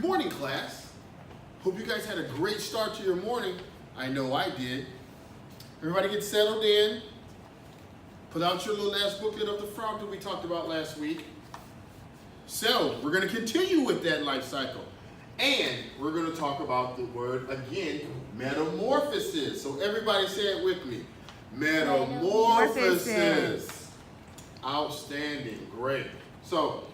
Good morning, class. Hope you guys had a great start to your morning. I know I did. Everybody get settled in. Put out your little last booklet of the frog that we talked about last week. So, we're going to continue with that life cycle. And we're going to talk about the word, again, metamorphosis. So everybody say it with me. Metamorphosis. Outstanding. Great. So,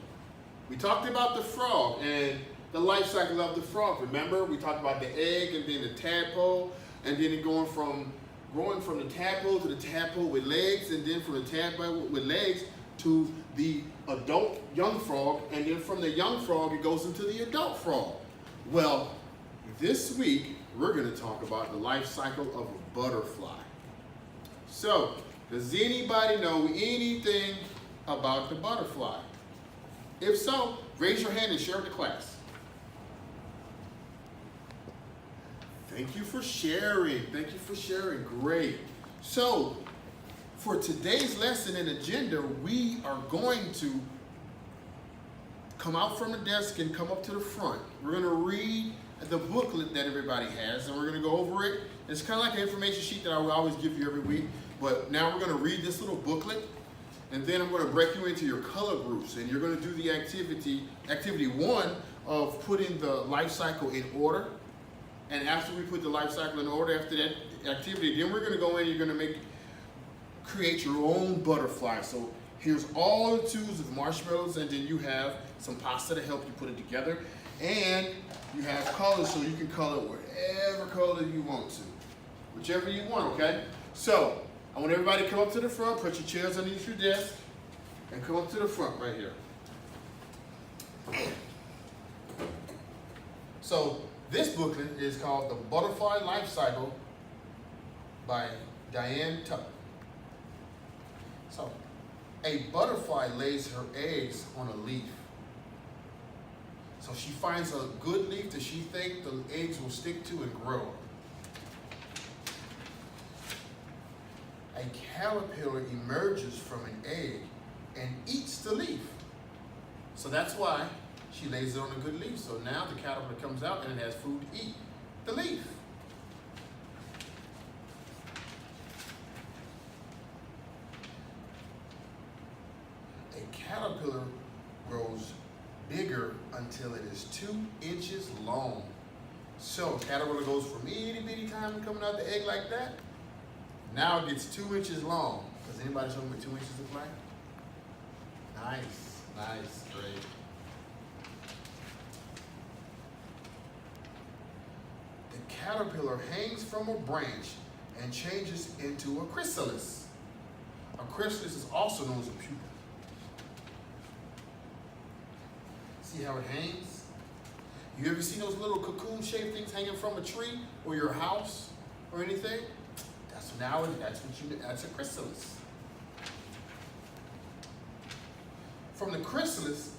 we talked about the frog and the life cycle of the frog. Remember, we talked about the egg and then the tadpole, and then it growing from the tadpole to the tadpole with legs, and then from the tadpole with legs to the adult young frog, and then from the young frog it goes into the adult frog. Well, this week we're going to talk about the life cycle of a butterfly. So, does anybody know anything about the butterfly? If so, raise your hand and share with the class. Thank you for sharing. Thank you for sharing. Great. So, for today's lesson and agenda, we are going to come out from the desk and come up to the front. We're going to read the booklet that everybody has, and we're going to go over it. It's kind of like an information sheet that I will always give you every week, but now we're going to read this little booklet, and then I'm going to break you into your color groups, and you're going to do the activity 1 of putting the life cycle in order. And after we put the life cycle in order, after that activity, then we're going to go in and you're going to create your own butterfly. So here's all the tubes of marshmallows, and then you have some pasta to help you put it together. And you have colors, so you can color whatever color you want to. Whichever you want, okay? So I want everybody to come up to the front, put your chairs underneath your desk, and come up to the front right here. So this booklet is called The Butterfly Life Cycle by Diane Tuck. So, a butterfly lays her eggs on a leaf. So she finds a good leaf that she thinks the eggs will stick to and grow. A caterpillar emerges from an egg and eats the leaf. So that's why she lays it on a good leaf. So now the caterpillar comes out and it has food to eat the leaf. A caterpillar grows bigger until it is 2 inches long. So a caterpillar goes from itty bitty time coming out the egg like that. Now it gets 2 inches long. Does anybody show me what 2 inches look like? Nice, nice, great. The caterpillar hangs from a branch and changes into a chrysalis. A chrysalis is also known as a pupa. See how it hangs? You ever seen those little cocoon-shaped things hanging from a tree or your house or anything? That's a chrysalis. From the chrysalis,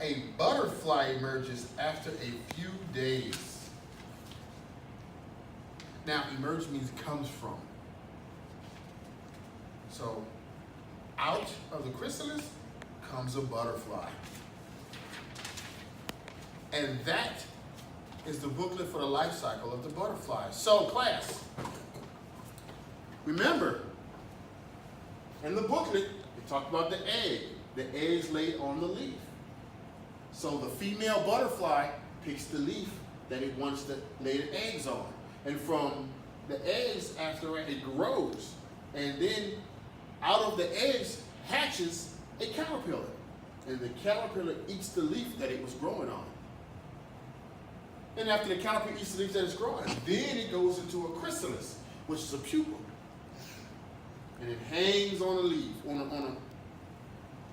a butterfly emerges after a few days. Now, emerge means comes from. So, out of the chrysalis comes a butterfly. And that is the booklet for the life cycle of the butterfly. So, class, remember, in the booklet, we talked about the egg. The eggs laid on the leaf. So the female butterfly picks the leaf that it wants to lay the eggs on. And from the eggs, after it grows. And then out of the eggs hatches a caterpillar. And the caterpillar eats the leaf that it was growing on. And after the caterpillar eats the leaf that it's growing, then it goes into a chrysalis, which is a pupa. And it hangs on a leaf,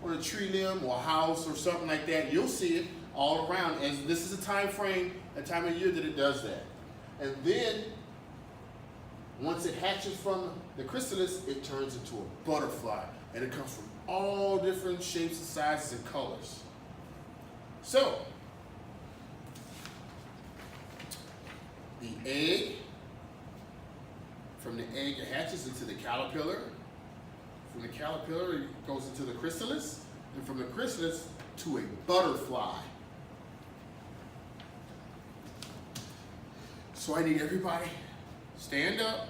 on a tree limb or a house or something like that. You'll see it all around. And this is a time frame, a time of year that it does that. And then, once it hatches from the chrysalis, it turns into a butterfly. And it comes from all different shapes and sizes and colors. So, the egg, from the egg it hatches into the caterpillar. From the caterpillar it goes into the chrysalis. And from the chrysalis to a butterfly. So I need everybody, stand up,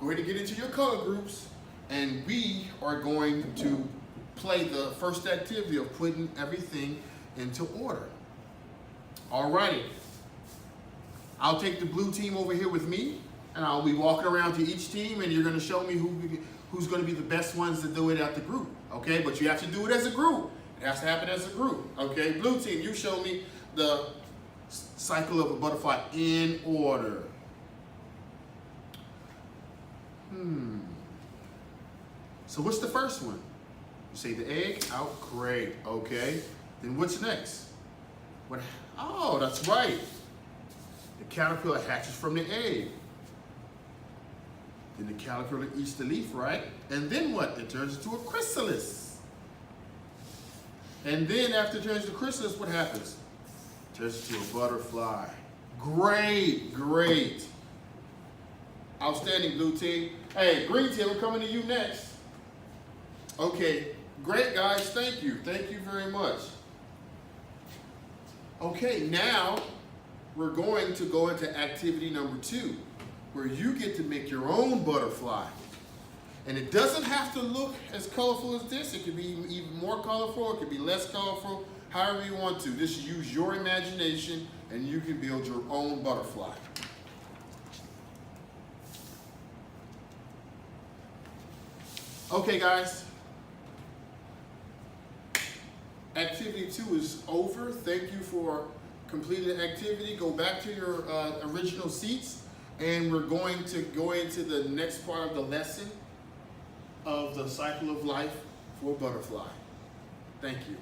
go ahead and get into your color groups, and we are going to play the first activity of putting everything into order. Alrighty. I'll take the blue team over here with me, and I'll be walking around to each team, and you're going to show me who's going to be the best ones to do it at the group. Okay, but you have to do it as a group. It has to happen as a group. Okay, blue team, you show me the cycle of a butterfly in order. So what's the first one? You say the egg out, great. Okay, then what's next? What? Oh, that's right. The caterpillar hatches from the egg. Then the caterpillar eats the leaf, right? And then what? It turns into a chrysalis. And then after it turns into a chrysalis, what happens? It turns into a butterfly. Great, great. Outstanding, blue team. Hey, green team, we're coming to you next. Okay, great guys, thank you. Thank you very much. Okay, now we're going to go into activity number 2, where you get to make your own butterfly. And it doesn't have to look as colorful as this. It could be even more colorful, it could be less colorful, however you want to. Just use your imagination and you can build your own butterfly. Okay guys, activity 2 is over. Thank you for completing the activity. Go back to your original seats, and we're going to go into the next part of the lesson of the cycle of life for a butterfly. Thank you.